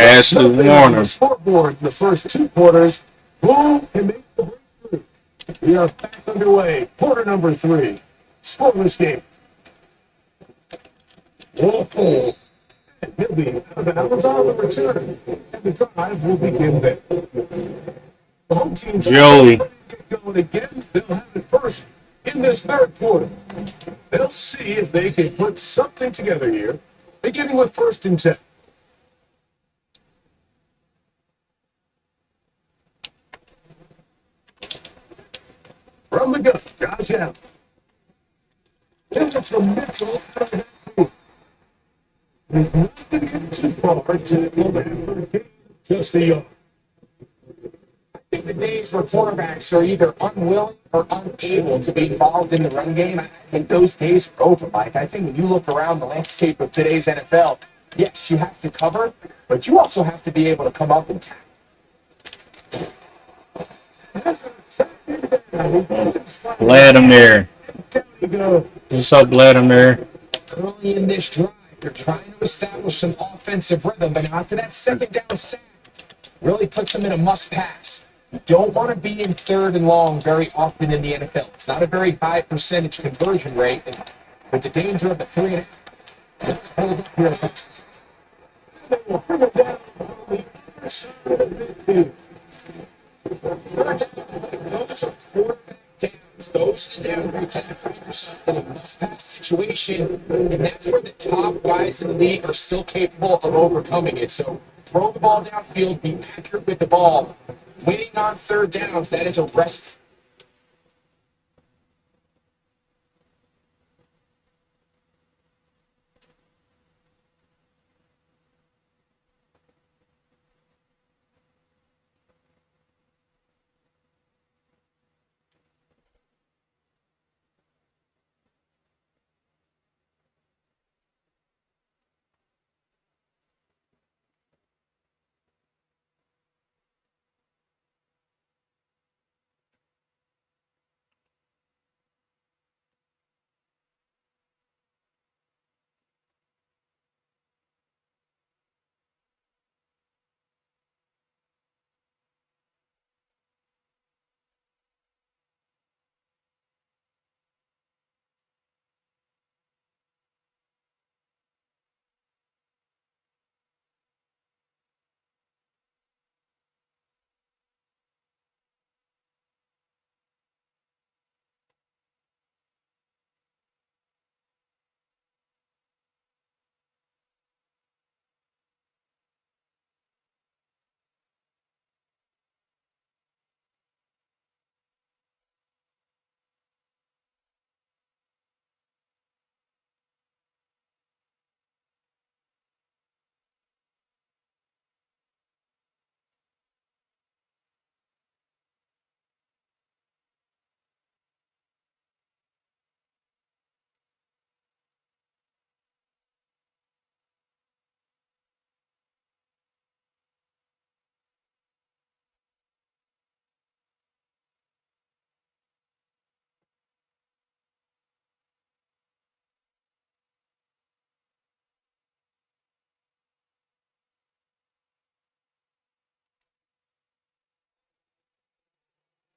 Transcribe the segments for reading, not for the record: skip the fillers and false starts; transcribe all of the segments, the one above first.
Ashley Nothing on the Warner. scoreboard in the first two quarters. Who can make the breakthrough? We are back underway. Quarter number 3. Scoreless game. Whoa. And he'll be out of bounds on the return. And the drive will begin then. The home team's Joey. get going again. They'll have it first in this third quarter. They'll see if they can put something together here, beginning with 1st and 10. From the gun, Josh Allen. It's from Mitchell. He's not going to get too far to go back for the game. Just a yard. I think the days where quarterbacks are either unwilling or unable to be involved in the run game, I think those days are over, Mike. I think when you look around the landscape of today's NFL, yes, you have to cover, but you also have to be able to come up and tackle. Vladimir. There you go. What's up, Vladimir? Early in this drive, they're trying to establish some offensive rhythm, but after that second down sack, really puts them in a must pass. You don't want to be in 3rd and long very often in the NFL. It's not a very high percentage conversion rate, and with the danger of the 3 and hold up here. They will bring it down on the other side of the midfield. Third down, those are quarterback downs. Those are down where you tend to find yourself in a must-pass situation, and that's where the top guys in the league are still capable of overcoming it. So throw the ball downfield, be accurate with the ball. Winning on 3rd downs, that is a rest.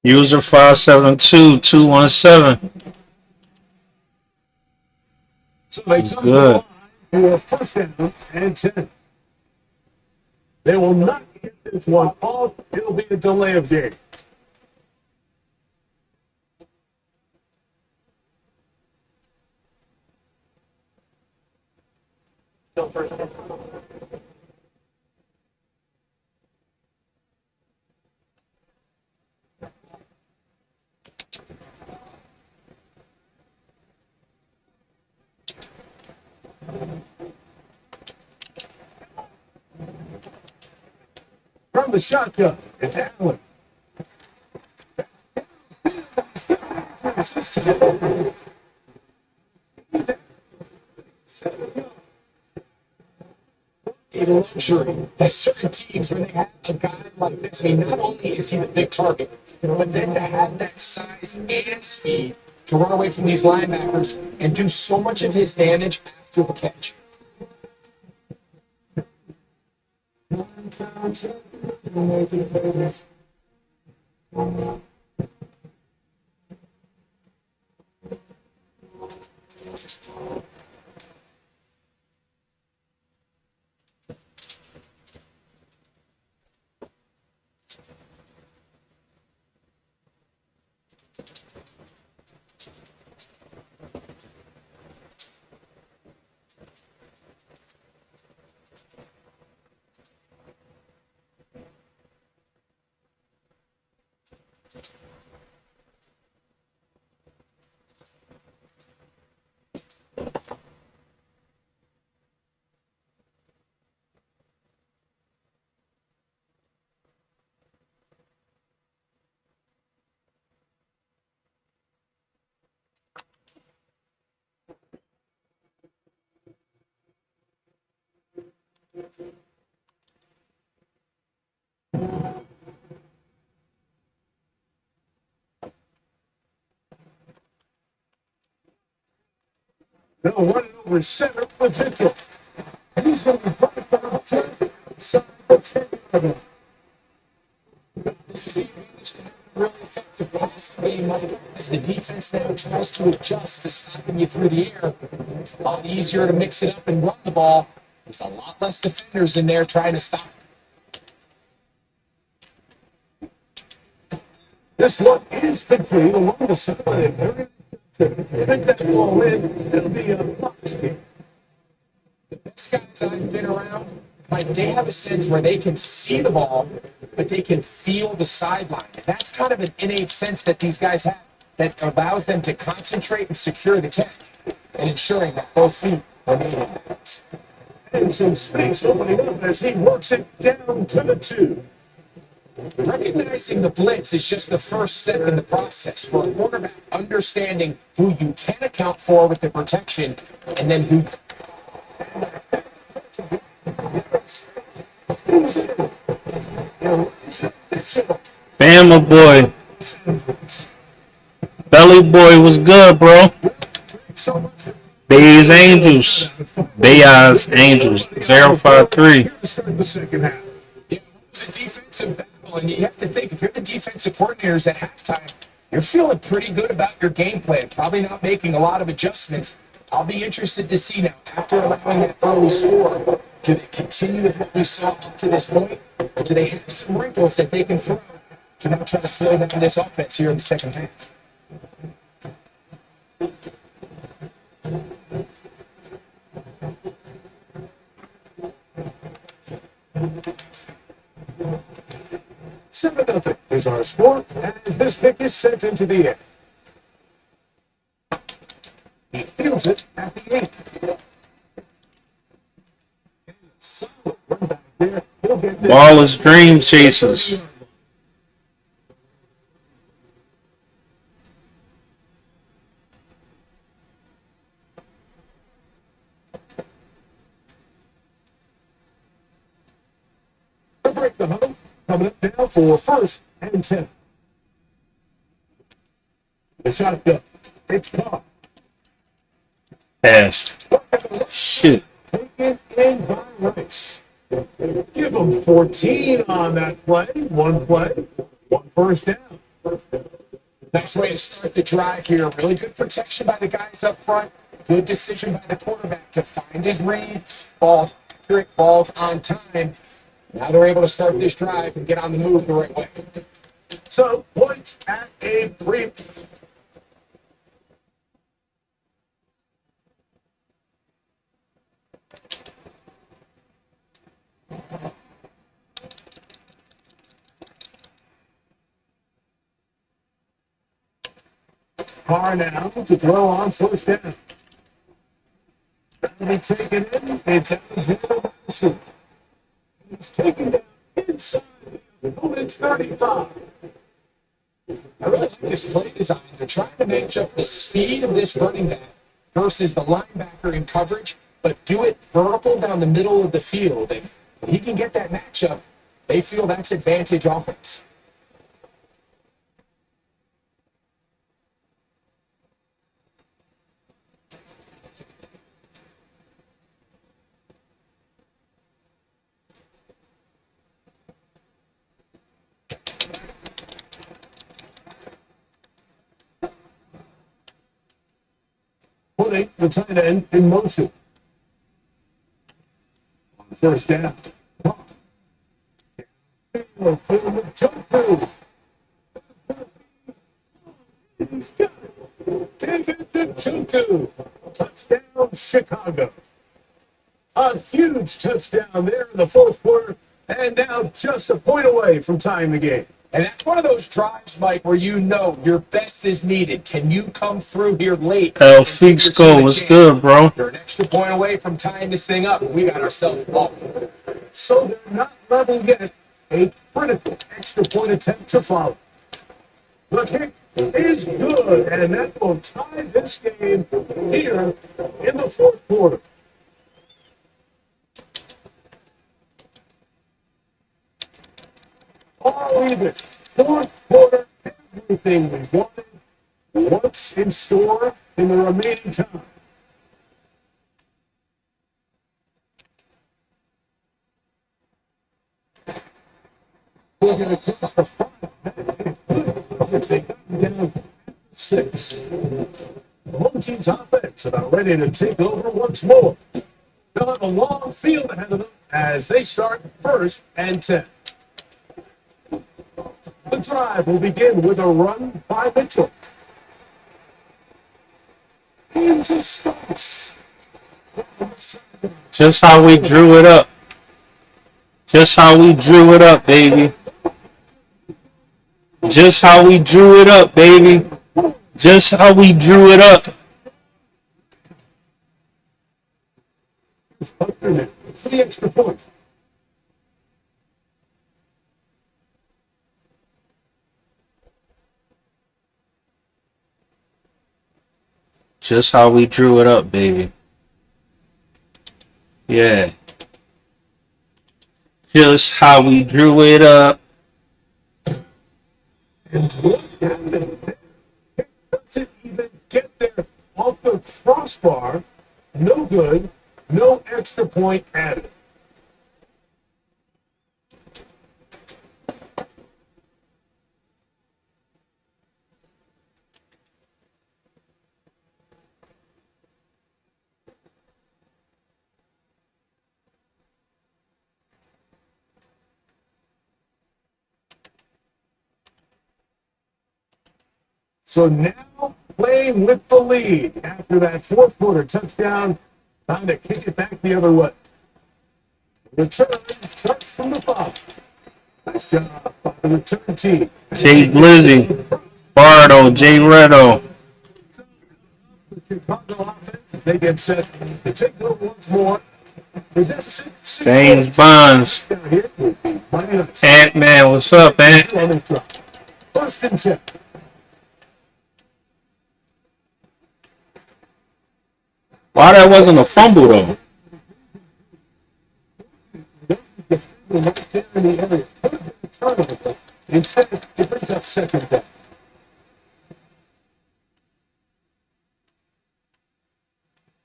User 572-217. So they come Good. to the line for 1st down and 10. They will not get this one off. It'll be a delay of game. From the shotgun, it's Allen. A luxury. There's certain teams where they have a guy like this. I mean, not only is he the big target, but then to have that size and speed to run away from these linebackers and do so much of his damage after the catch. Now running over center with Mitchell. He's going to be right down to inside the 10-yard line. This is the advantage to having a really effective passing game, Mike, as the defense now tries to adjust to stopping you through the air. It's a lot easier to mix it up and run the ball. There's a lot less defenders in there trying to stop it. This one is complete along the sideline. To pick that ball in, it'll be a box kick. The best guys I've been around, like they have a sense where they can see the ball, but they can feel the sideline. And that's kind of an innate sense that these guys have that allows them to concentrate and secure the catch and ensuring that both feet remain in bounds. And some space opening up as he works it down to the 2. Recognizing the blitz is just the first step in the process for a quarterback, understanding who you can account for with the protection and then who. Bama boy. Belly boy was good, bro. Bay's Angels. Bay's Angels. 053. Start the second half. It's a defensive battle, and you have to think if you're the defensive coordinators at halftime, you're feeling pretty good about your game plan, probably not making a lot of adjustments. I'll be interested to see now, after allowing that early score, do they continue with what we saw up to this point, or do they have some wrinkles that they can throw to now try to slow down this offense here in the second half? Seven nothing is our score as this kick is sent into the air. He fields it at the 8. Solid run back there. He'll get this. Wallace Dream Chasers. Break the huddle. Coming up now for 1st and 10. The shotgun. It's caught. Passed. Shit. Taken in by Rice. Give him 14 on that play. One play, 1 first down. Nice way to start the drive here. Really good protection by the guys up front. Good decision by the quarterback to find his read. Balls accurate, balls on time. Now they're able to start this drive and get on the move the right way. So, points at a 3. Carr now to throw on 1st down. That'll be taken in. It's Alexander Madison. He's taken down inside the opponent's 35. I really like this play design. They're trying to match up the speed of this running back versus the linebacker in coverage, but do it vertical down the middle of the field. And if he can get that matchup, they feel that's advantage offense. putting the tight end in motion. On first down. He's got it. David Njoku. Touchdown, Chicago. A huge touchdown there in the fourth quarter, and now just a point away from tying the game. And that's one of those drives, Mike, where you know your best is needed. Can you come through here late? El Figsco was good, bro. You're an extra point away from tying this thing up. We got ourselves ball. So they're not level yet. A critical extra point attempt to follow. The kick is good, and that will tie this game here in the fourth quarter. All even. Fourth quarter, everything we wanted. What's in store in the remaining time? We're going to cross the front. They got down 6. The home team's offense about ready to take over once more. They'll have a long field ahead of them as they start 1st and 10. The drive will begin with a run by Mitchell. Into space. Just how we drew it up. Just how we drew it up, baby. Just how we drew it up, baby. Just how we drew it up. For the extra point. Just how we drew it up, baby. Yeah. Just how we drew it up. And look at it. It doesn't even get there off the crossbar. No good. No extra point added. So now playing with the lead after that fourth quarter touchdown, time to kick it back the other way. Return starts from the 5. Nice job by the return team. Jay Blizzy, Bardo, Jay Redo. The Chicago offense, if they get set to take over once more. The deficit, James Bonds. down here would be mighty nice. Ant-Man, what's up, Ant? On this drive. 1st and 10. Why that wasn't a fumble, though? Right there in the area. Could have been a turnover, but instead it brings up 2nd down.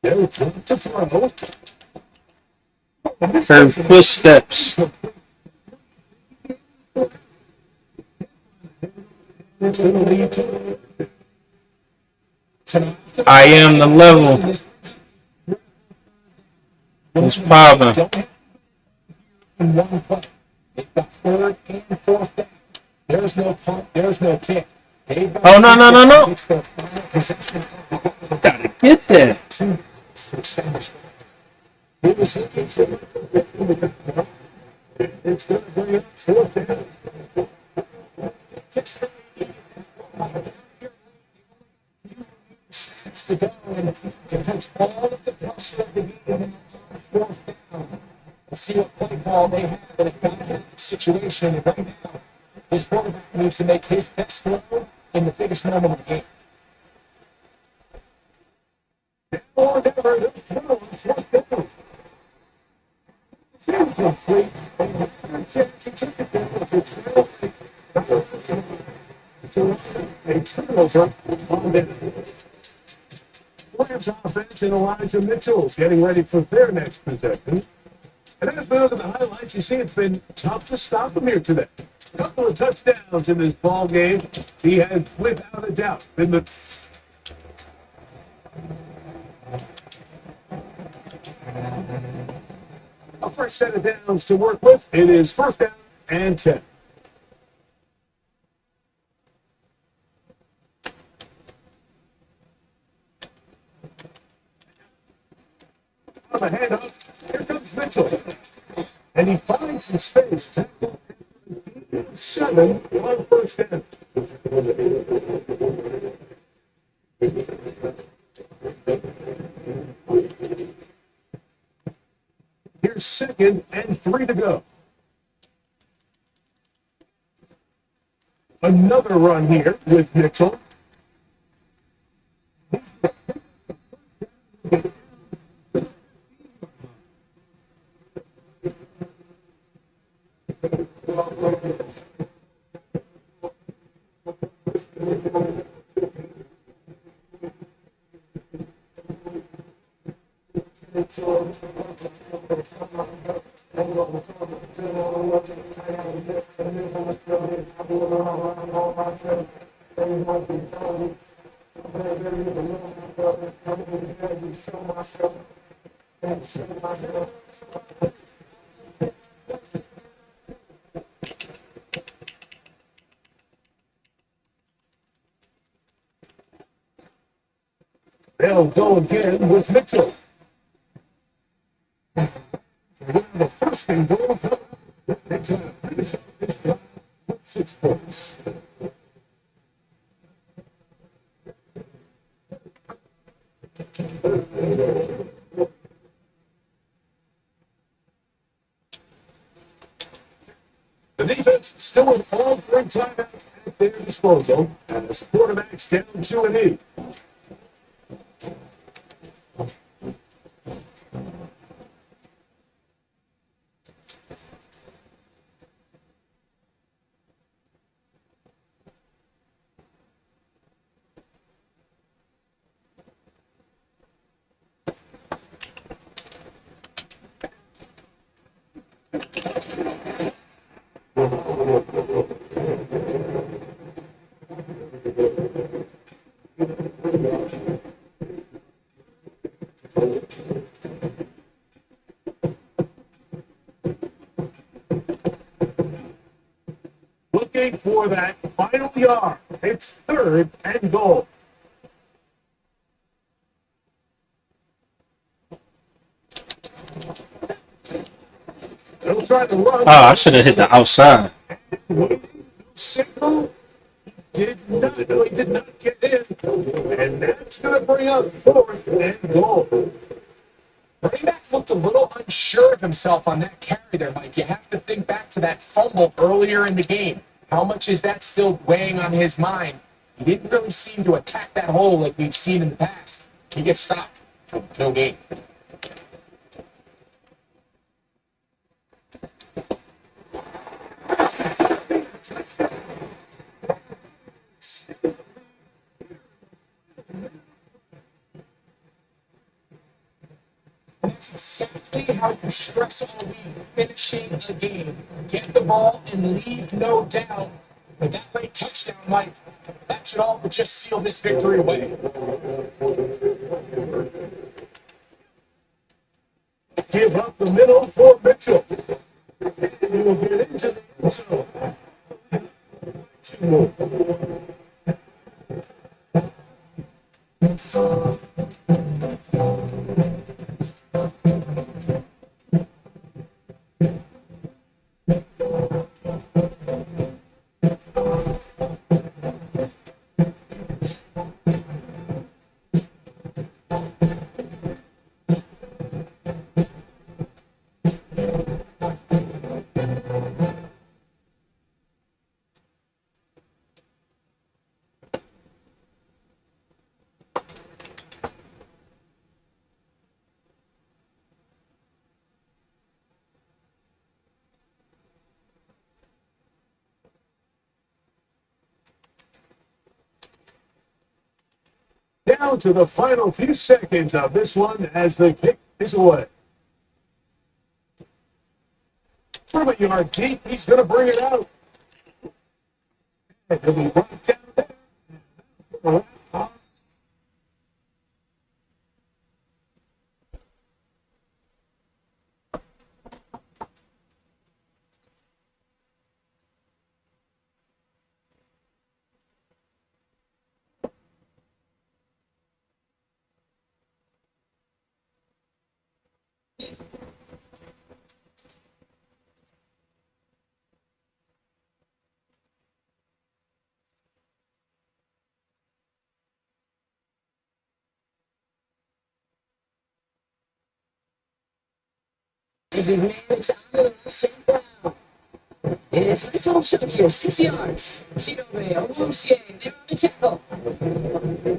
They'll try to throw. Heard footsteps. It's going to lead to. I am the level. What's poppin'? Don't have in one play. They've got 3rd and 4th down. There's no punt. There's no kick. Oh, no. It's their final possession. Gotta get that. 2 minutes to extend the drive. He was looking for it's going to bring up 4th down. Steps to go and to put all of the pressure of the game on 4th down. And see what play call they have in a dynamic situation. And right now, his quarterback needs to make his best throw in the biggest moment of the game. Or never, no throw on 4th down. It's incomplete. And the third chance he took it down with a trail. So a turnover on the Rams offense and Elijah Mitchell getting ready for their next possession. And as we look at the highlights, you see it's been tough to stop him here today. A couple of touchdowns in this ball game. He has, without a doubt, been the A fresh set of downs to work with. It is first down and 10. On the handoff, here comes Mitchell. And he finds some space. 7 on first down. Here's 2nd and 3 to go. Another run here with Mitchell. They'll go again with Mitchell. The first and goal. They're trying to finish up this drive with 6 points. The defense still with all 3 timeouts at their disposal, and the quarterback's down 2-8. Looking for that final yard. It's 3rd and goal. They'll try to run. Oh, I should have hit the outside. Signal did not. No, he did not get in. And that's going to bring up 4th and goal. Running back looked a little unsure of himself on that carry there, Mike. You have to think back to that fumble earlier in the game. How much is that still weighing on his mind? He didn't really seem to attack that hole like we've seen in the past. He gets stopped. No gain. That's exactly how you stress all league finishing a game. Get the ball and leave no doubt. With that late touchdown, Mike, that should all but just seal this victory away. Give up the middle for Mitchell. And he will get into the end zone. 2 more. Down to the final few seconds of this one as the kick is away. From a yard deep, he's going to bring it out. And he'll be right down there. finds his man inside of the St. Brown. And it's a nice little chunk here, 6 yards. Chidove, almost, yeah, they're on the tackle.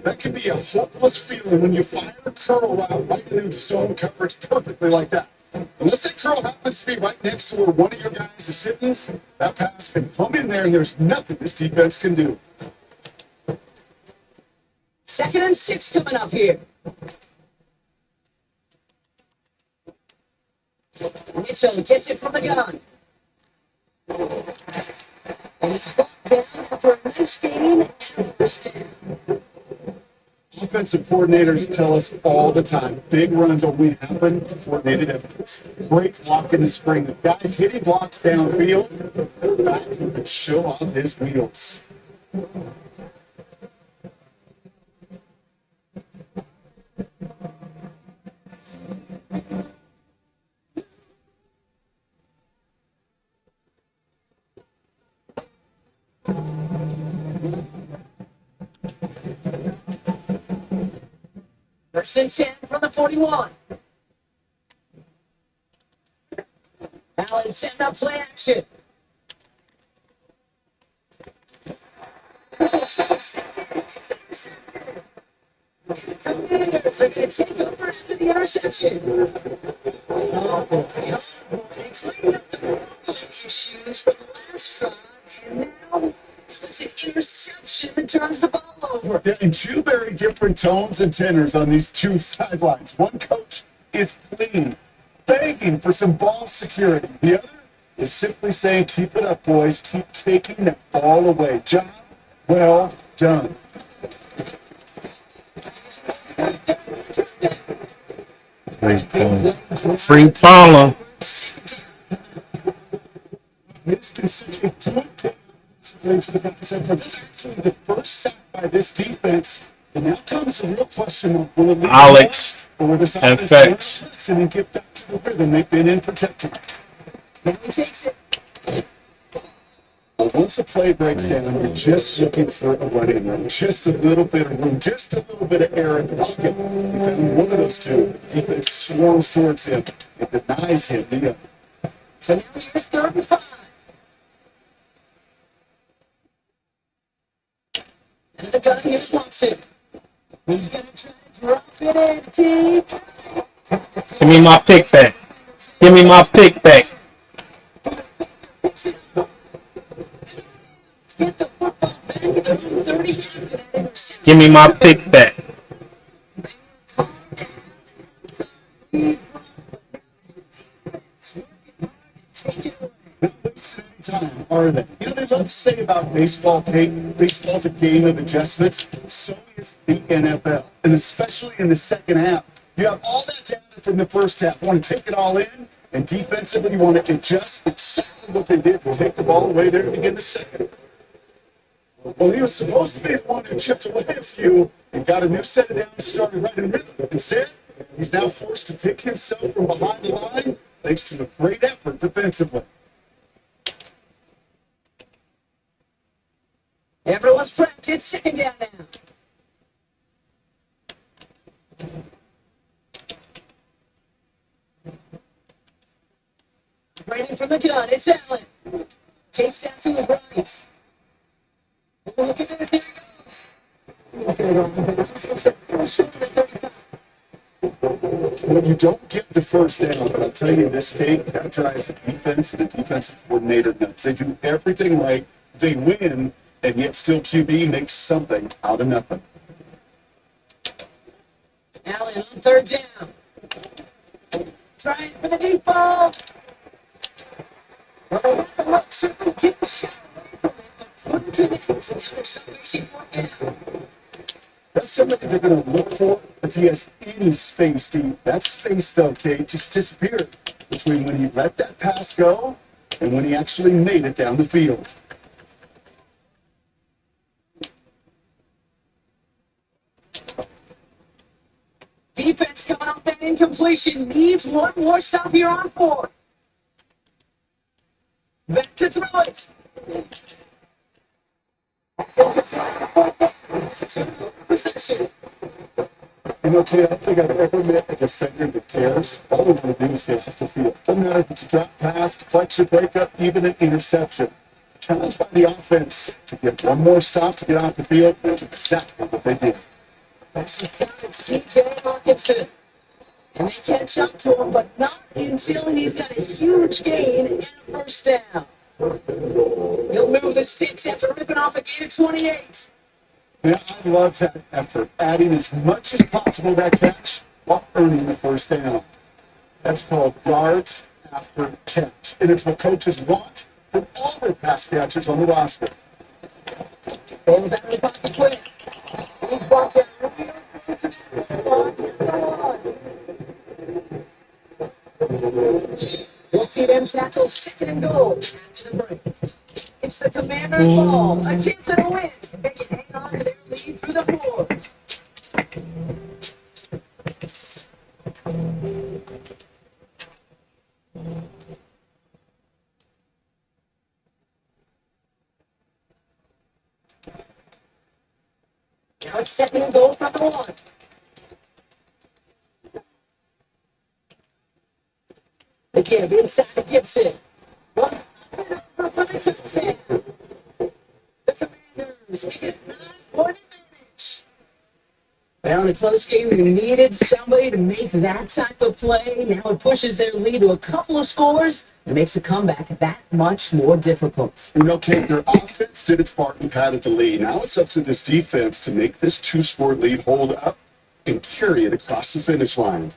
That can be a hopeless feeling when you fire a curl route right into zone coverage perfectly like that. Unless that curl happens to be right next to where one of your guys is sitting, that pass can come in there and there's nothing this defense can do. 2nd and 6 coming up here. Mitchell gets it from the gun. And he's brought down after a nice gain and first down. Defensive coordinators tell us all the time, big runs only happen to coordinated efforts. Great block in the spring. Guys hitting blocks downfield, back and show off his wheels. First and 10 from the 41. Allen setting up play action. Commanders are going to take over after the interception. Oh boy, it's leading up the issues from the last try, and now it's an interception that turns the ball over. Yeah, and two very different tones and tenors on these two sidelines. One coach is pleading, begging for some ball security. The other is simply saying, keep it up, boys. Keep taking that ball away. Job well done. Free Paula. It's been such a good play for the back center. That's actually the first sack by this defense. And now comes a real question of will it lead Alex or will this and offense Fex. listen and get back to the rhythm they've been in protecting? Now he takes it. But once a play breaks down, you're just looking for a running room, just a little bit of room, just a little bit of air in the pocket. If one of those two, defense swarms towards him, it denies him the other. So now here's 3rd and 5. And the gun here's Watson. He's going to try to drop it in deep. Give me my pick back. Give me my pick back. Fix it up. Let's get the football back at the 30 after that interception. Give me my pick back. Take it away. Not wasting any time, are they? You know, they love to say about baseball, Kate, baseball's a game of adjustments. So is the NFL, and especially in the second half. You have all that data from the first half. You want to take it all in, and defensively you want to adjust exactly what they did to take the ball away there to begin the second. Well, he was supposed to be the one who chipped away a few and got a new set of downs started right in rhythm. Instead, he's now forced to pick himself from behind the line thanks to the great effort defensively. Everyone's prepped. It's 2nd down now. Waiting from the gun. It's Allen. Chase down to his right. Oh, look at this. Here he goes. He's going to go on the bounce. Looks like a short of the 35. Well, you don't get the first down, but I'll tell you this, Kate, that drives the defense and the defensive coordinator nuts. They do everything right. They win, and yet still QB makes something out of nothing. Allen on 3rd down. Trying for the deep ball. Well, they had the look, certainly didn't shy away from it, but couldn't connect. So now they're still facing 4th down. That's somebody they're going to look for if he has any space deep. That space, though, Kate, just disappeared between when he let that pass go and when he actually made it down the field. Defense coming off that incompletion needs one more stop here on 4th. Back to throw it. That's incomplete. Possession. And Okay, I don't think I've ever met a defender that cares. All they want to do is get off the field. Doesn't matter if it's a drop pass, deflection, breakup, even an interception. Challenged by the offense to get one more stop to get off the field. That's exactly what they did. This is Cowboys T.J. Hawkinson. And they catch up to him, but not until he's got a huge gain and a first down. He'll move the sticks after ripping off a gain of 28. Yeah, I love that effort, adding as much as possible to that catch while earning the first down. That's called yards after catch, and it's what coaches want from all their pass catchers on the roster. Bales out of the pocket quick. He's brought down. We'll see them tackle second and goal. Back to the break. It's the Commanders' ball. A chance at a win. They can hang on to their lead through the fourth. Now it's second and goal from the one. The give inside to Gibson. One for the touchdown. The Commanders make it a 9-point advantage. Well, in a close game, they needed somebody to make that type of play. Now it pushes their lead to a couple of scores and makes the comeback that much more difficult. Kate, their offense did its part and padded the lead. Now it's up to this defense to make this two-score lead hold up and carry it across the finish line.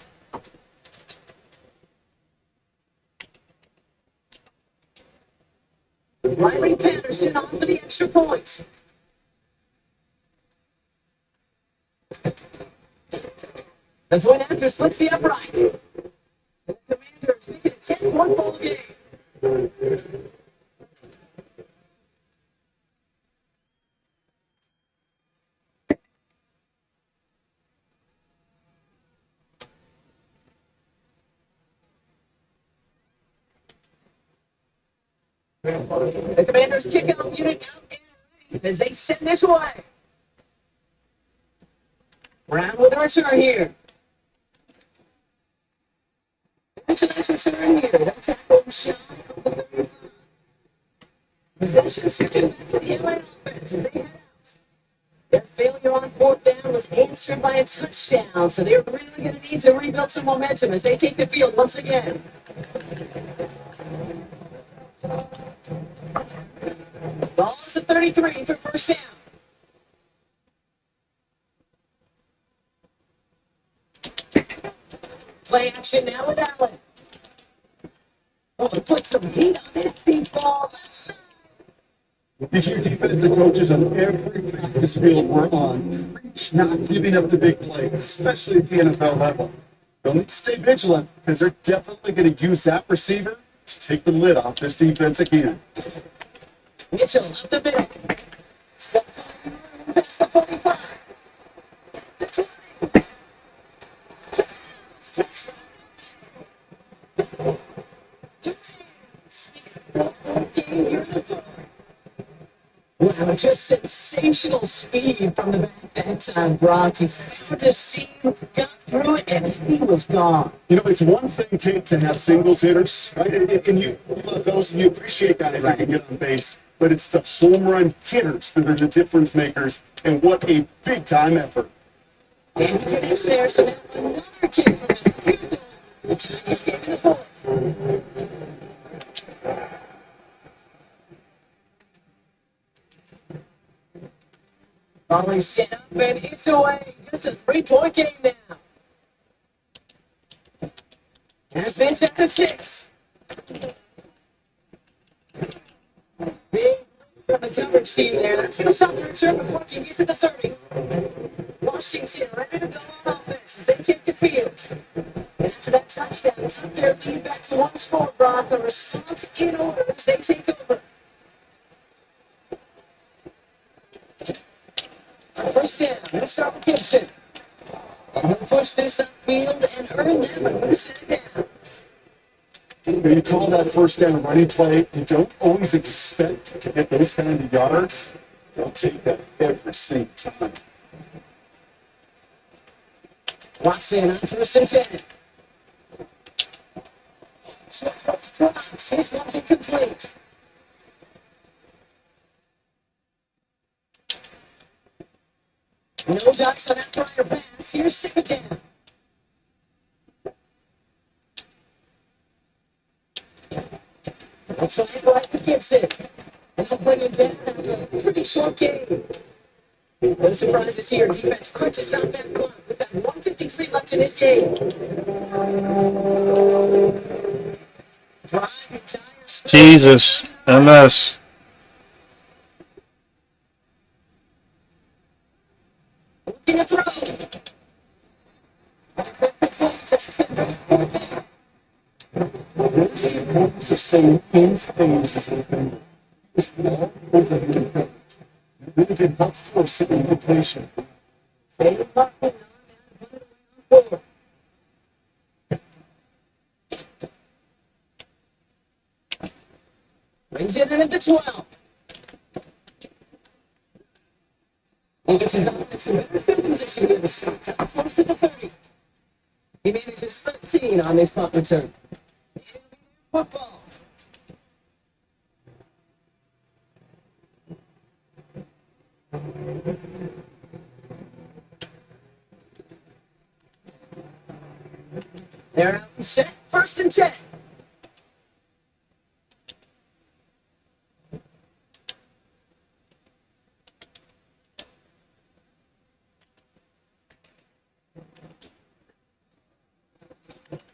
Riley Patterson on for the extra point. The point after splits the upright. The Commanders make it a 10-point ball game. The Commanders kick out unit out and ready as they send this away. Brown with a return here. It's a nice return here. That tackle shy of the 35. Possession switching back to the LA offense as they head out. Their failure on fourth down was answered by a touchdown, so they're really going to need to rebuild some momentum as they take the field once again. Ball at the 33 for first down. Play action now with Allen. Oh, put some heat on that deep ball. Left side. These your defensive coaches on every practice field we're on preach not giving up the big plays, especially at the NFL level. They'll need to stay vigilant because they're definitely going to use that receiver to take the lid off this defense again. Mitchell up the middle. Step past the 45. The 20. Wow, just sensational speed from the back that time, Brock. He found a seam, got through it, and he was gone. It's one thing, Kate, to have singles hitters, right? And you love those, and you appreciate guys that can get on base. But it's the home run hitters that are the difference makers, and what a big-time effort. And he connects there, so now another kick from the field goal. The Tigers game in the fourth. Volley set up, and it's away. Just a 3-point game now. As this at the 6. Big from the coverage team there. That's going to stop the return before it can get to the 30. Washington ready to go on offense as they take the field. And after that touchdown, keep their lead back to one score, Brock. A response in order as they take over. First down, let's start with Gibson. And he'll push this upfield and earn them a new set down. When you call that first down running play, you don't always expect to get those kind of yards. They'll take that every single time. Watson on 1st and 10. His one's incomplete. No ducks on that prior pass. Here's 2nd down. I'll try it right to Gibson. And he'll bring him down after a pretty short game. No surprises here. Defense quick to stop that run. We've got 1:53 left in this game. Drive entire score. Jesus. MS. Looking to throw. There's the importance of staying in phase as a defender. It's all over the approach. It really did not force it into completion. Save the puck, put it on down, put it away on 4. Brings it in at the 12. He gets his offense in better field position here to start top close to the 30. He manages 13 on this punt return. Football. They're out and set. 1st and 10.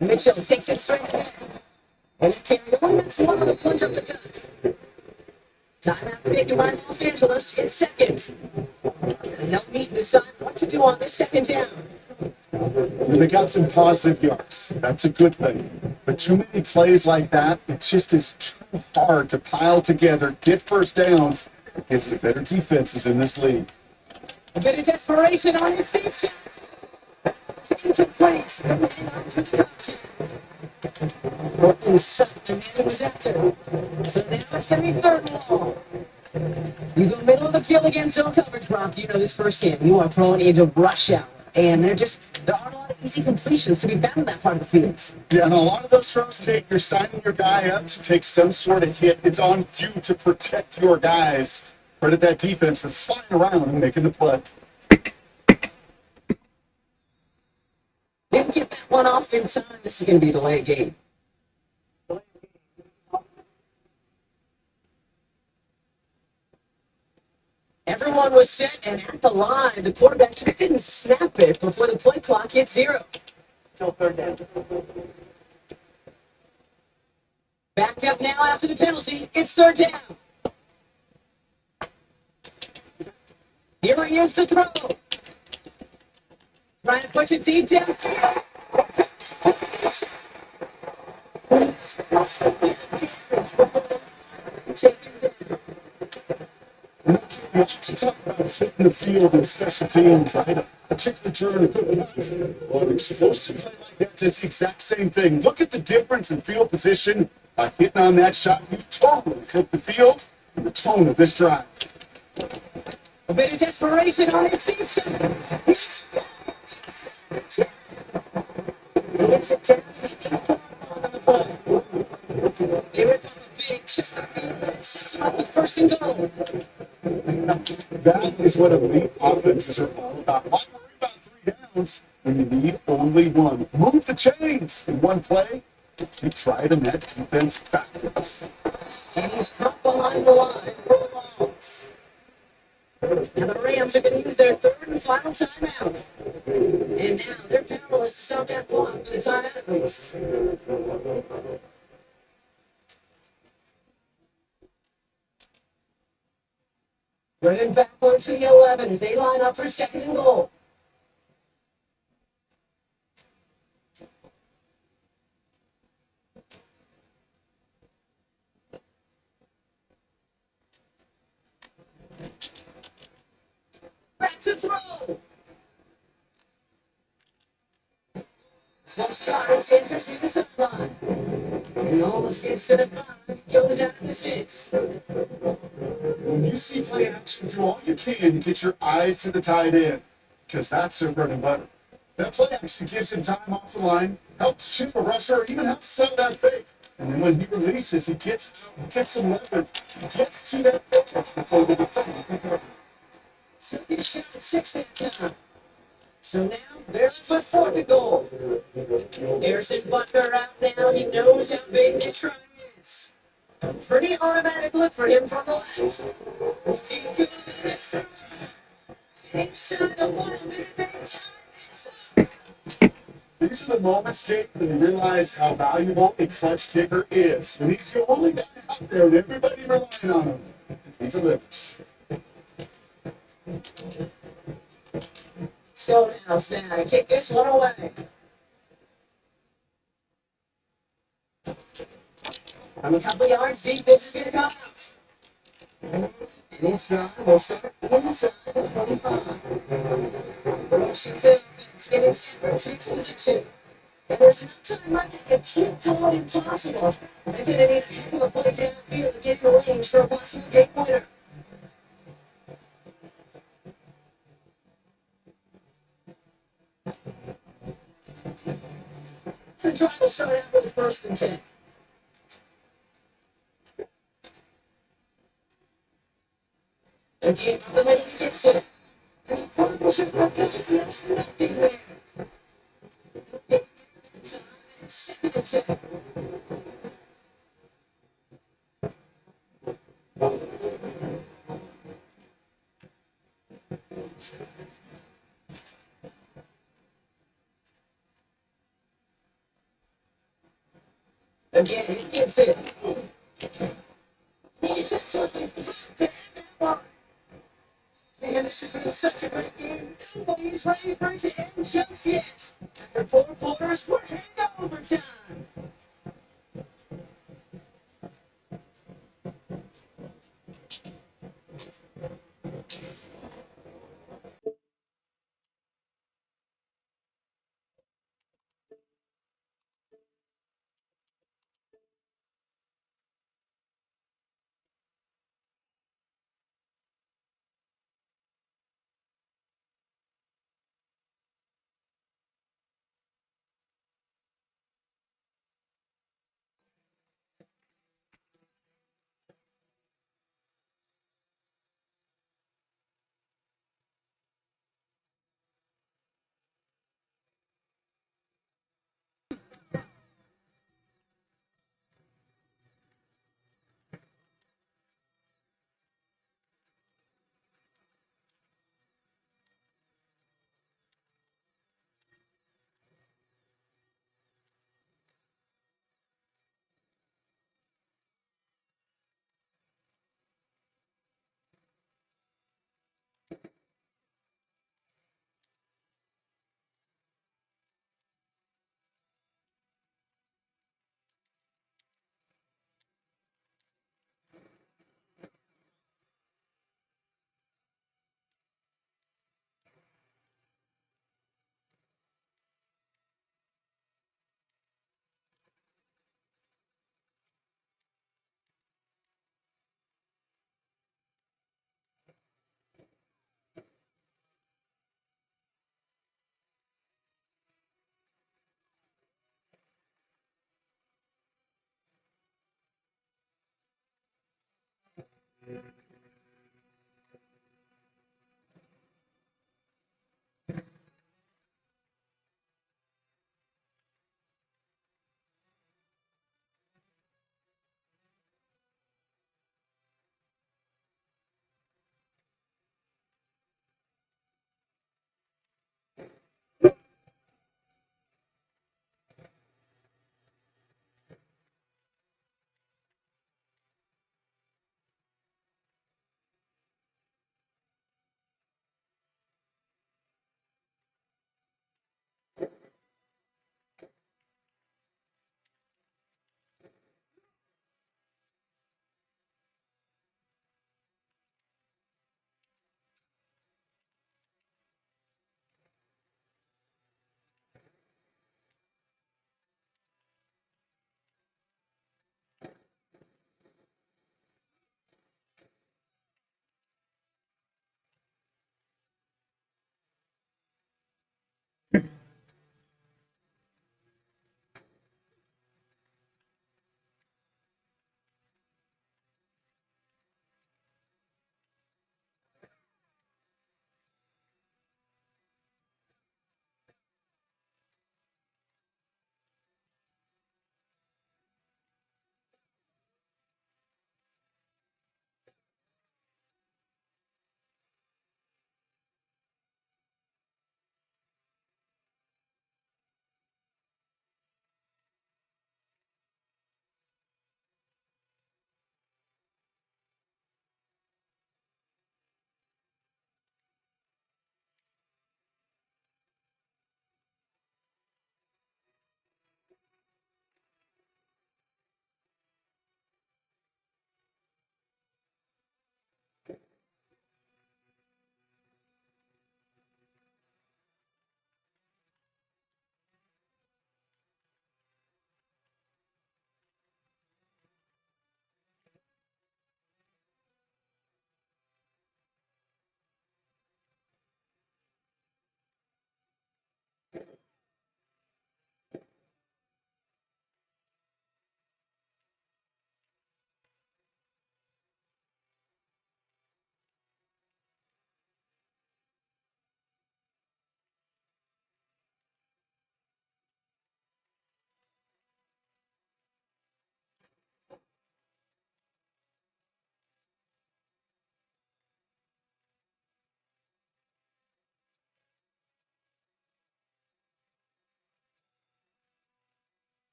Mitchell takes it straight ahead. And that carry on. That's one with a punch up the gut. Timeout taken by Los Angeles in 2nd. As they'll meet and decide what to do on this 2nd down. They got some positive yards. That's a good thing. But too many plays like that, it just is too hard to pile together, get first downs against the better defenses in this league. A bit of desperation on his feet. It's incomplete. Hang on to the content. Broken sucked and man was after. So now it's going to be 3rd and long. You go middle of the field against zone coverage, Brock. You know this firsthand. You are thrown into rush hour. And there aren't a lot of easy completions to be found in that part of the field. Yeah, and a lot of those throws, Kate, you're signing your guy up to take some sort of hit. It's on you to protect your guys. Credit that defense for flying around and making the play. Didn't get that one off in time. This is going to be a delayed game. Everyone was set and at the line. The quarterback just didn't snap it before the play clock hit 0. Still 3rd down. Backed up now after the penalty. It's 3rd down. Here he is to throw. Trying to push it deep downfield. You have to talk about fitting the field and special teams, right? A kick return, a good punt, or an explosive play like that does the exact same thing. Look at the difference in field position by hitting on that shot. You've totally flipped the field and the tone of this drive. A bit of desperation on his feet. He gets it down. On the play. They rip up a big shot and sets him up with 1st and goal. That is what elite offenses are all about. Why worry about 3 downs when you need only 1? Move the chains in one play. Keep trying that defense backwards. And he's caught behind the line for the Longs. Now the Rams are going to use their 3rd and final timeout. And now they're powerless to stop that clock with a timeout at least. Running backwards to the 11 as they line up for 2nd and goal. Back to throw. Smells caught and Sanders near the sideline. He almost gets to the 5. He goes out to the 6. When you see play action, do all you can to get your eyes to the tight end, because that's their bread and butter. That play actually gives him time off the line, helps chip a rusher, or even helps sell that fake. And then when he releases, he gets some leverage, gets to that fake before the defender. So he shot at 6 that time. So now there's for 4th and goal. Harrison Butker out now. He knows how big this try is. A pretty automatic look for him from the left. Looking good. It's through. Inside the 1 minute time. These are the moments, Kate, when you realize how valuable a clutch kicker is. And he's the only guy out there, and everybody relying on him. He delivers. Still now, Snag. Kick this one away. From a couple yards deep, this is going to come out. And his drive will start inside the 25. Washington is getting set for 6 position. And there's enough time left that you can't call it impossible. They're going to need a heck of a play downfield to get in range for a possible game winner. The drive will start out with 1st and 10. Again, the way he gets it. And the partnership with God, there's nothing there. It's 2nd and 10. Again, he gets it. He gets it to end that one. Man, this has been such a great game. Nobody's ready for it to end just yet. After 4 quarters, we're heading to overtime.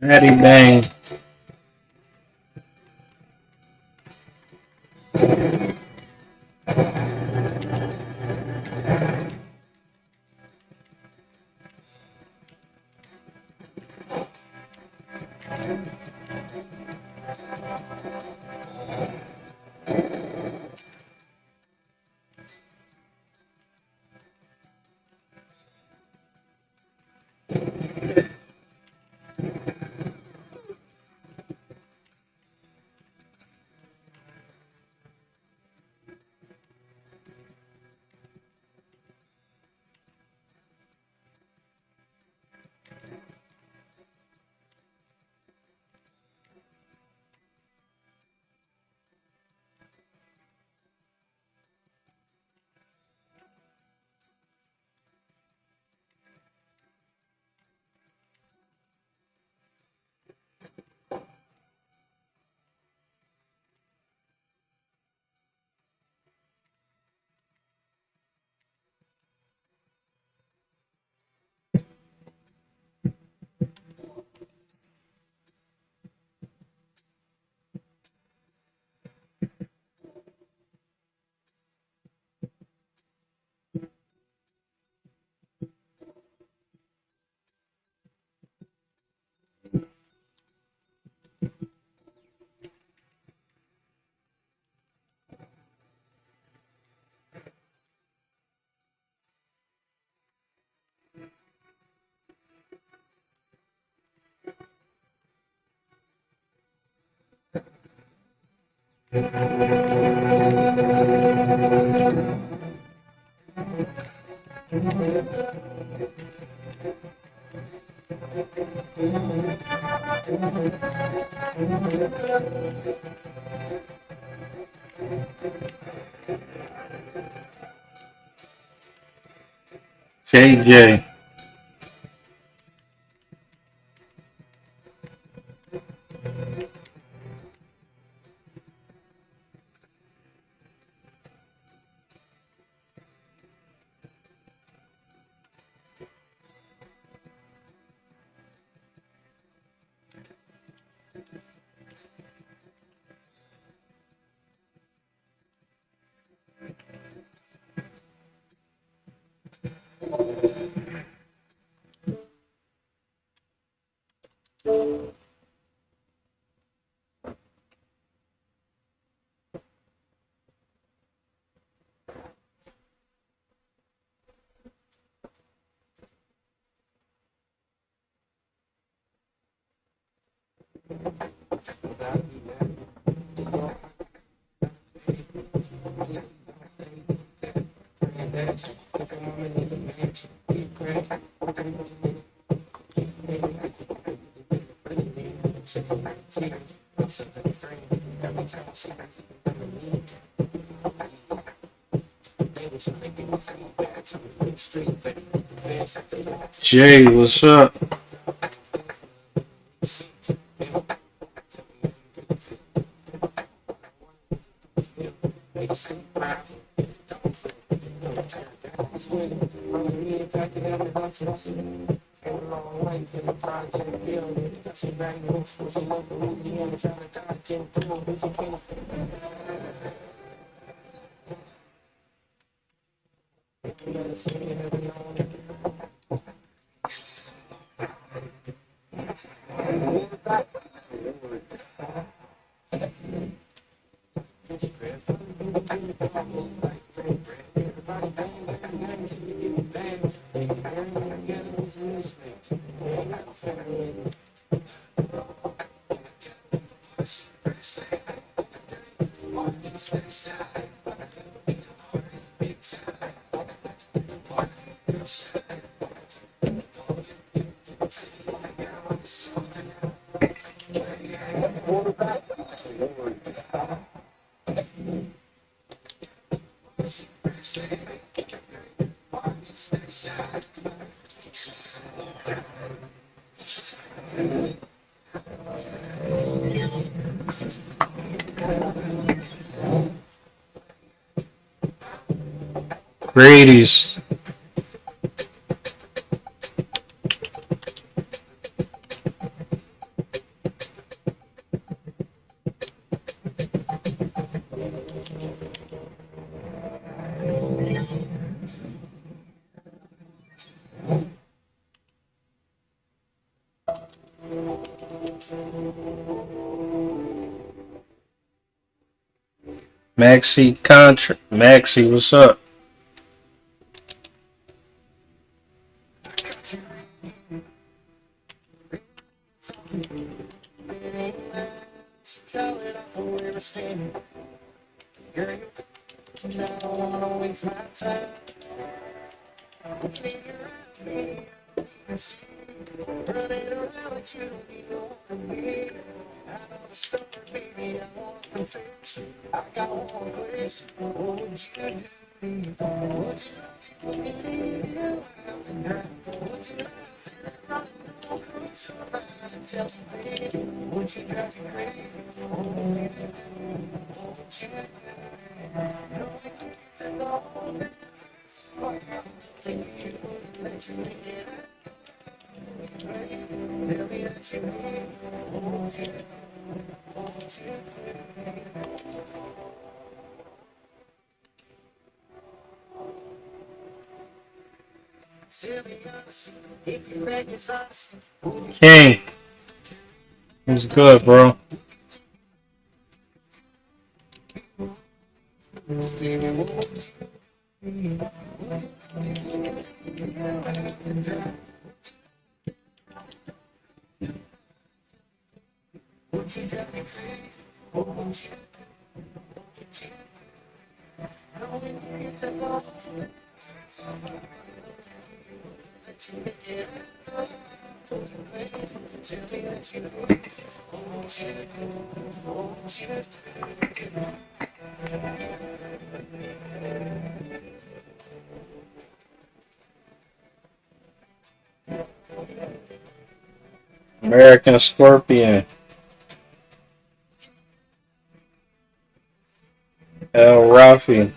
Patty bang. JJ. Jay, what's up? Brady's. Maxi, what's up? King, what's good, bro? American Scorpion, El Rafi.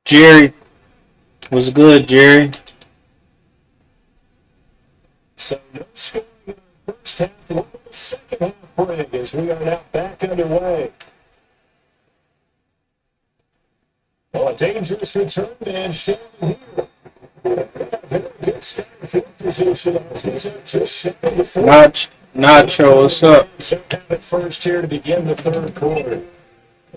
Jerry, what's good, Jerry? So no scoring in the first half. What will the second half bring as we are now back underway? Well, a dangerous return man shown here. Very good starting field position. He's up just shy of the fourth. Nacho, what's up? So down at first here to begin the third quarter.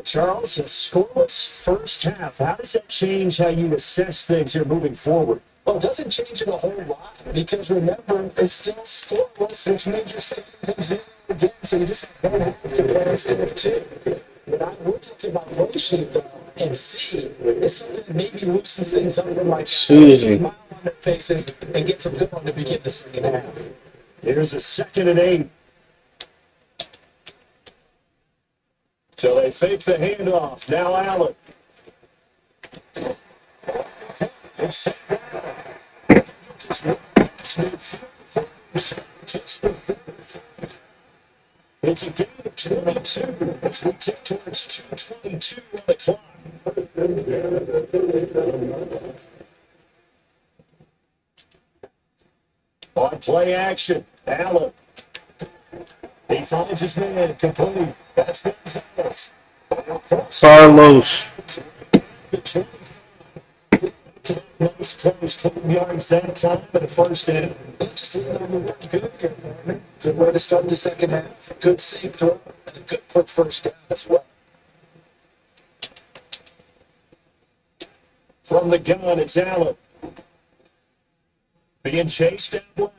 Charles, a scoreless first half. How does that change how you assess things here moving forward? Well, it doesn't change it a whole lot because remember, it's still scoreless, which means you're starting things in again, so you just don't have to go instead of two. But I look at the vibration though and see it's something that maybe loosens things up in my Susie. smile on their faces and gets them going to begin the second half. Here's a 2nd and 8. So they fake the handoff. Now Allen. It's a game of 22 as we tick towards 2:22 on the clock. On play action, Allen. He finds his man complete. That's Gonzalez. Carlos. Nice plays, 12 yards that time, but a first down. Just leaving on the word good here, man. Good way to start the second half. Good safe throw and a good quick first down as well. From the gun, it's Allen. Being chased down left.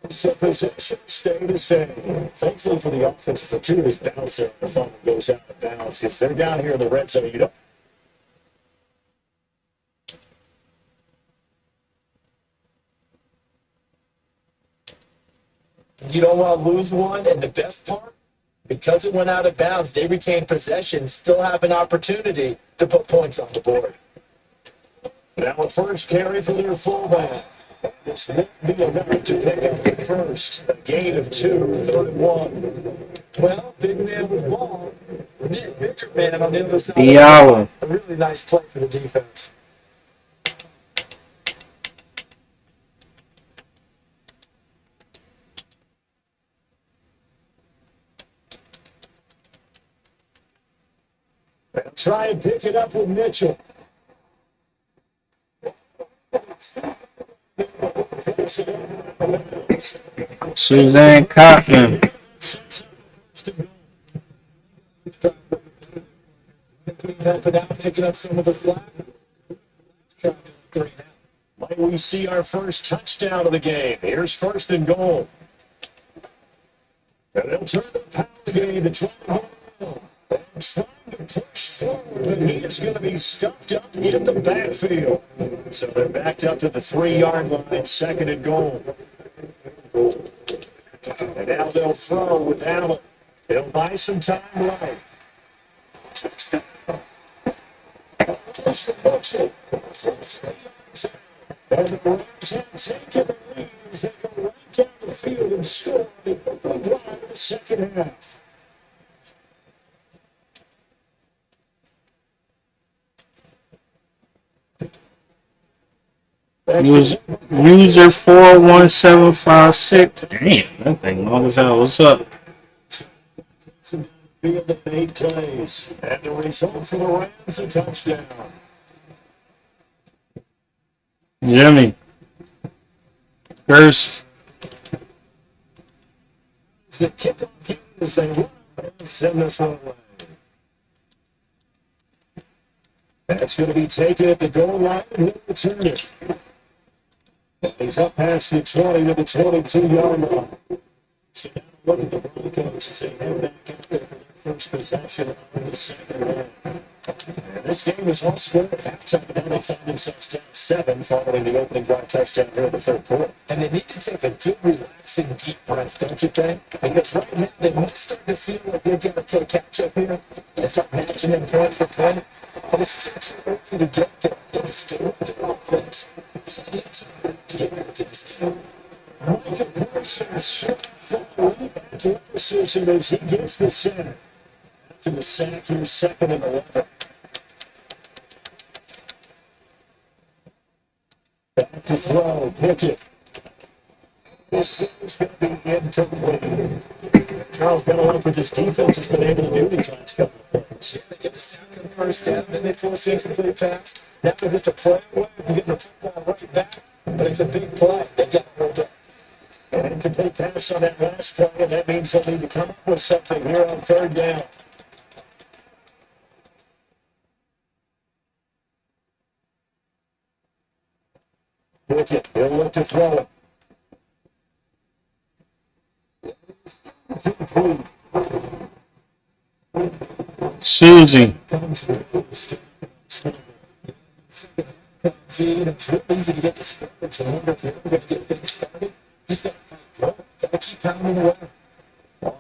So possession stay the same. Thankfully for the offense, for two of his bouncer, the fumble goes out of bounds because they're down here in the red zone. You don't want to lose one, and the best part, Because it went out of bounds, they retained possession, still have an opportunity to put points on the board. Now a first carry for their fullback. This won't be enough to pick up the first. A gain of 2, 3rd and 1. Well, big man with ball. Bigger man on the other side. Diallo. A really nice play for the defense. They'll try and pick it up with Mitchell. Suzanne Cochran. Helping out, picking up some of the slack. Might we see our first touchdown of the game? Here's 1st and goal. And they'll turn the power game to try and trying to push forward, but he is going to be stuffed up in the backfield. So they're backed up to the 3-yard line, 2nd and goal. And now they'll throw with Allen. They'll buy some time right. And the Rams have taken the lead as they go right down the field and score the opening drive of the second half. User 41756. Damn, that thing long as hell. What's up? Field that made plays. And the result for the Rams, a touchdown. Jimmy. Curse. It's the kickoff here as they run and send this one away. That's going to be taken at the goal line and he'll return it. He's up past the 20 to the 22-yard line. So now look at the Broncos as they head back out there for their first possession of the second half. And this game was all scored at halftime. Now they find themselves down 7 following the opening drive touchdown here in the 3rd quarter. And they need to take a good, relaxing, deep breath, don't you think? Because right now, they might start to feel like they're going to play catch-up here and start matching them point for point. But it's still too early to get there. It is still their offense. Plenty of time to get back to this game. Micah Parsons shot from the right back to position as he gets the sack. After the sack, here's 2nd and 11. Back to throw, Pickett. This thing is going to be incomplete. Charles got to like what this defense has been able to do these last couple of plays. Yeah, they get the sack on the first down, then they force the incomplete pass. Now they're just a play away from getting the football right back. But it's a big play. They got to hold up. An incomplete pass on that last play, and that means they'll need to come up with something here on 3rd down. Pickett, he'll look to throw it. Susie. It's real easy to get the scrimmage. I wonder if they're going to get things started. Just got to keep pounding away.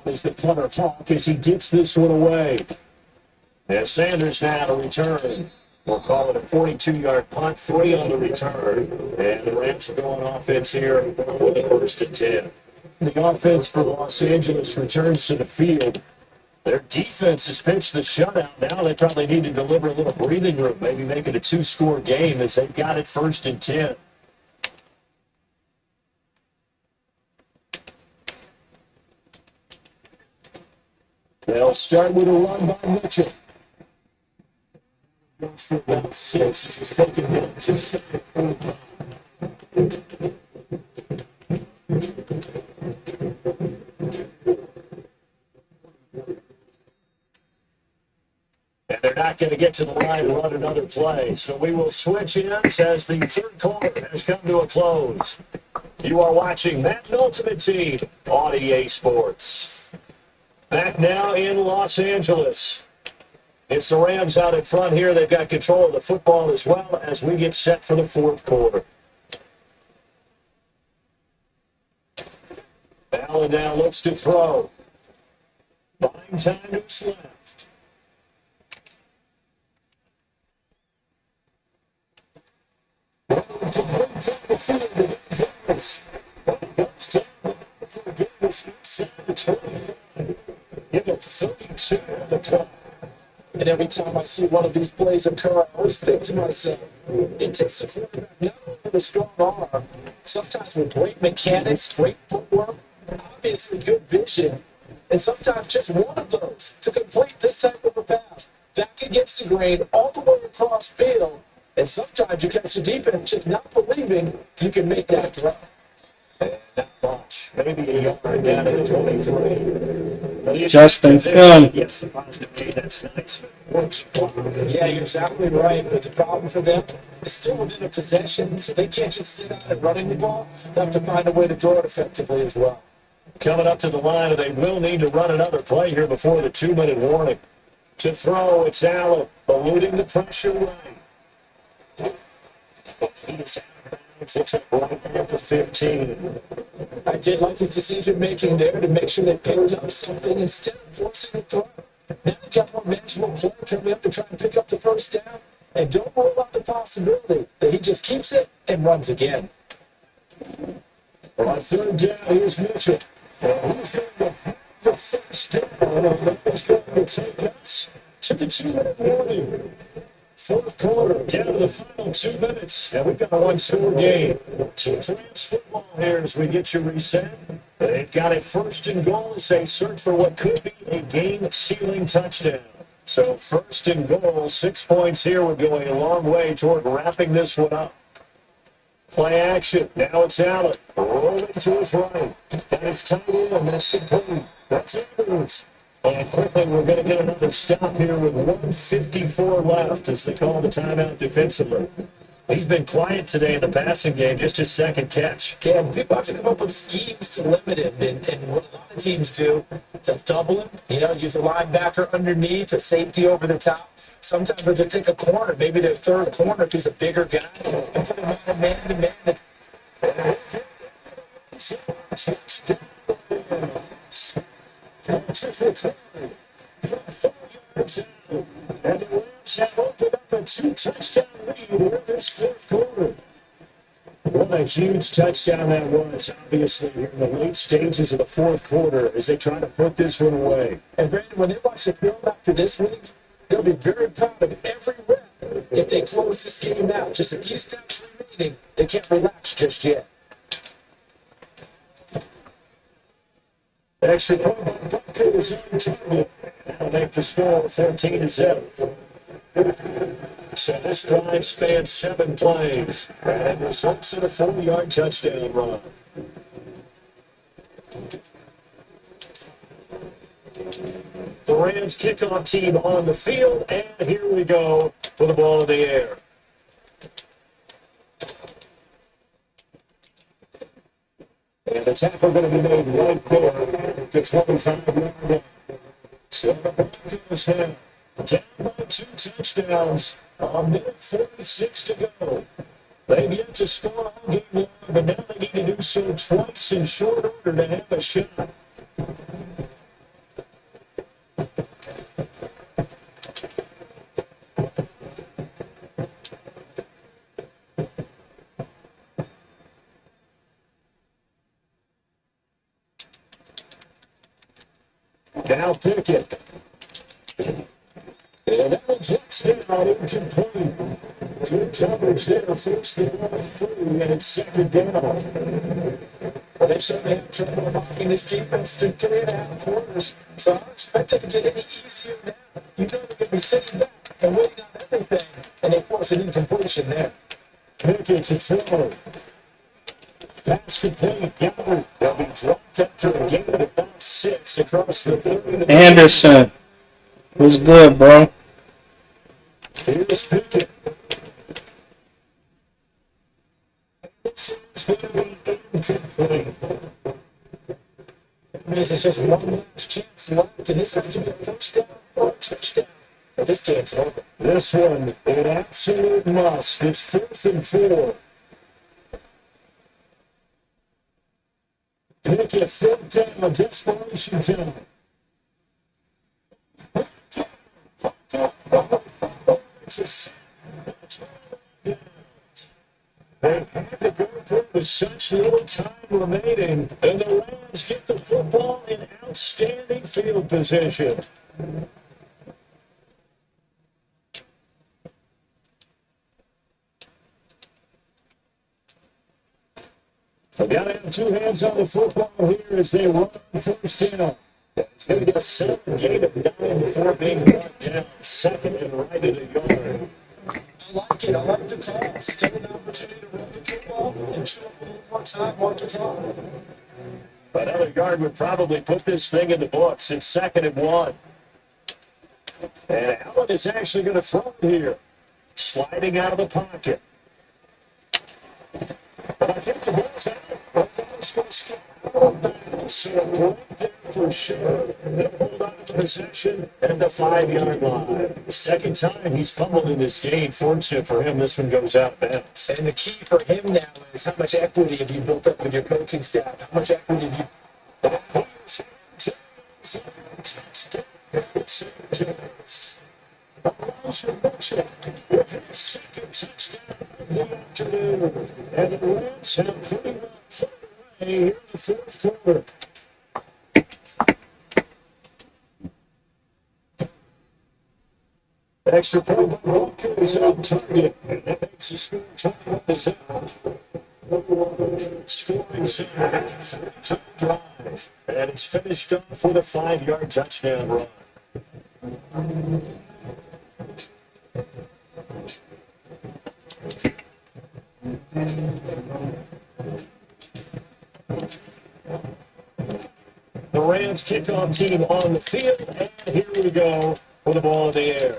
Is the punter Hawk as he gets this one away. And Sanders now to return. We'll call it a 42-yard punt, 3 on the return. And the Rams are going offense here with the 1st and 10. The offense for Los Angeles returns to the field. Their defense has pitched the shutout. Now they probably need to deliver a little breathing room, maybe make it a 2-score game as they've got it 1st and 10. They'll start with a run by Mitchell. Goes for about 6 as he's taken down just shy of 45. And they're not going to get to the line to run another play. So we will switch ends as the 3rd quarter has come to a close. You are watching Madden Ultimate Team on EA Sports. Back now in Los Angeles. It's the Rams out in front here. They've got control of the football as well as we get set for the 4th quarter. Allen now looks to throw. Buying time is left. To bring down the field against Harris. When it goes down for a game, it's inside the 25. Give it 32 on the clock. And every time I see one of these plays occur, I always think to myself, it takes a quarterback not only with a strong arm, sometimes with great mechanics, great footwork, obviously good vision, and sometimes just one of those to complete this type of a pass back against the grain all the way across field. And sometimes you catch the defense just not believing you can make that throw. And not much. Maybe a yard down to the 23. Justin Film. Yes, the positive made. That's nice. Yeah, you're exactly right. But the problem for them is still within a possession, so they can't just sit out and running the ball. They have to find a way to throw it effectively as well. Coming up to the line, and they will need to run another play here before the 2-minute warning. To throw, it's Allen, eluding the pressure right. He's out of bounds. Looks like right at the 15. I did like his decision making there to make sure they picked up something instead of forcing the throw. Now they got more manageable play coming up to try and pick up the first down. And don't rule out the possibility that he just keeps it and runs again. On third down, here's Mitchell. He's going to have the first down, and he's going to take us to the 2-minute warning. Fourth quarter, down to the final 2 minutes, and we've got a one-score game. So it's Rams football here as we get you reset. They've got it first and goal as they search for what could be a game-sealing touchdown. So first and goal, 6 points here. We're going a long way toward wrapping this one up. Play action. Now it's Allen. Rolling to his right. And it's tight end. That's complete. That's Andrews. And quickly, we're going to get another stop here with 1:54 left as they call the timeout defensively. He's been quiet today in the passing game, just his second catch. Yeah, people have to come up with schemes to limit him. And what a lot of teams do, they'll double him, use a linebacker underneath, a safety over the top. Sometimes they'll just take a corner, maybe their third corner if he's a bigger guy, and put him on a man-to-man. And the Rams have opened up a 2-touchdown lead in this fourth quarter. What a huge touchdown that was, obviously, here in the late stages of the fourth quarter as they try to put this one away. And Brandon, when they watch the film after this week, they'll be very proud of every rep if they close this game out. Just a few steps remaining, they can't relax just yet. Extra point by Bucker is on target. That'll make the score 14-7. So this drive spans 7 plays and results in a 40-yard touchdown run. The Rams kickoff team on the field, and here we go with the ball in the air. And the tackle going to be made right there at the 25-yard line. So the Broncos have down by 2 touchdowns. A minute 46 to go. They've yet to score all game long, but now they need to do so twice in short order to have a shot. Now Pickett. And that one's touchdown incomplete. Good coverage there, forced the ball through, and it's second down. Well, they certainly have trouble blocking this defense through 3.5 quarters, so I don't expect it to get any easier now. They're going to be sitting back and waiting on everything, and they force an incompletion there. Pickett to throw. Pass complete. Gallup. They'll be dropped after a gain of about 6 across the 30. Anderson. Was good, bro. Here's Pickett. It's going to be incomplete. This is just one last chance left, and this has to be a touchdown or a touchdown. This game's over. This one, an absolute must. It's 4th and 4. Pickett, 4th down, desperation time. They had to go through with such little time remaining, and the Rams get the football in outstanding field position. They got to have two hands on the football here as they run first down. It's going to get a 7-gain of 9 before being brought down. Second and right at a yard. I like it. I like the call. Still an opportunity to run the football and show a little more time on the clock. Another yard would probably put this thing in the books. It's second and 1. And Allen is actually going to throw it here. Sliding out of the pocket. But I think the ball's out. The ball's going to skip out of bounds. So a break there for sure. They hold on to possession and the 5-yard line. Second time he's fumbled in this game. Fortunate for him, this one goes out of bounds. And the key for him now is how much equity have you built up with your coaching staff? How much equity have you... Second touchdown of the afternoon. And the Rams have pretty well put away here in the fourth quarter. Extra point by Broncos on target. And that makes the score 21-7. Scoring side, 3-time drive. And it's finished off with a 5-yard touchdown run. The Rams kickoff team on the field, and here we go with the ball in the air.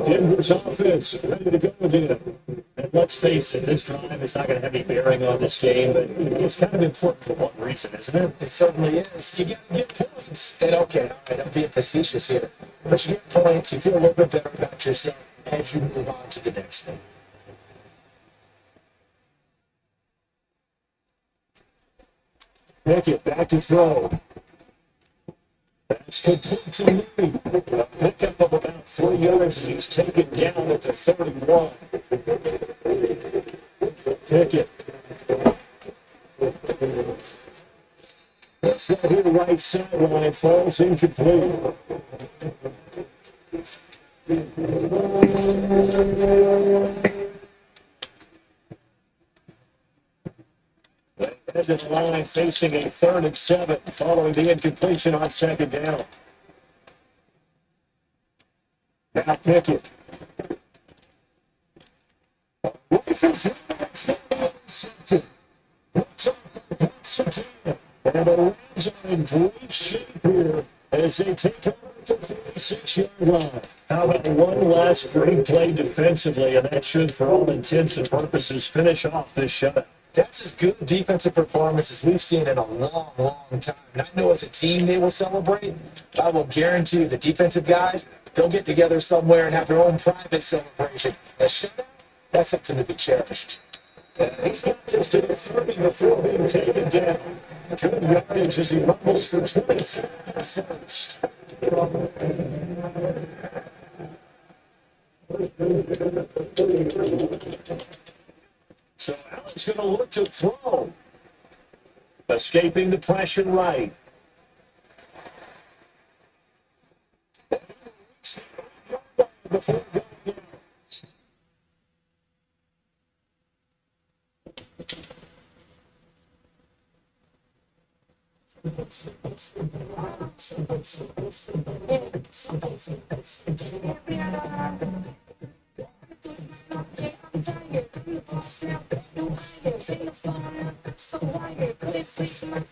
Denver's offense ready to go again. And let's face it, this drive is not going to have any bearing on this game, but it's kind of important for one reason, isn't it? It certainly is. You got to get points. And okay, all right, I'm being facetious here. But you get points, you feel a little bit better about yourself as you move on to the next thing. Pickett back to throw. That's complete to Lee. A pickup of about 4 yards, and he's taken down at the 31. Pickett. That's that here right sideline falls incomplete. Head to the line facing a 3rd and 7 following the incompletion on second down. Now Pickett. And the Rams are in great shape here as they take over the 46-yard line. How about one last great play defensively, and that should, for all intents and purposes, finish off this shutout. That's as good defensive performance as we've seen in a long, long time. And I know as a team they will celebrate, but I will guarantee you the defensive guys, they'll get together somewhere and have their own private celebration. A shutout, that's something to be cherished. He's got this to the 30 before being taken down. Good yardage as he rumbles for 24 at first. So Allen's going to look to throw. Escaping the pressure right. Before going down.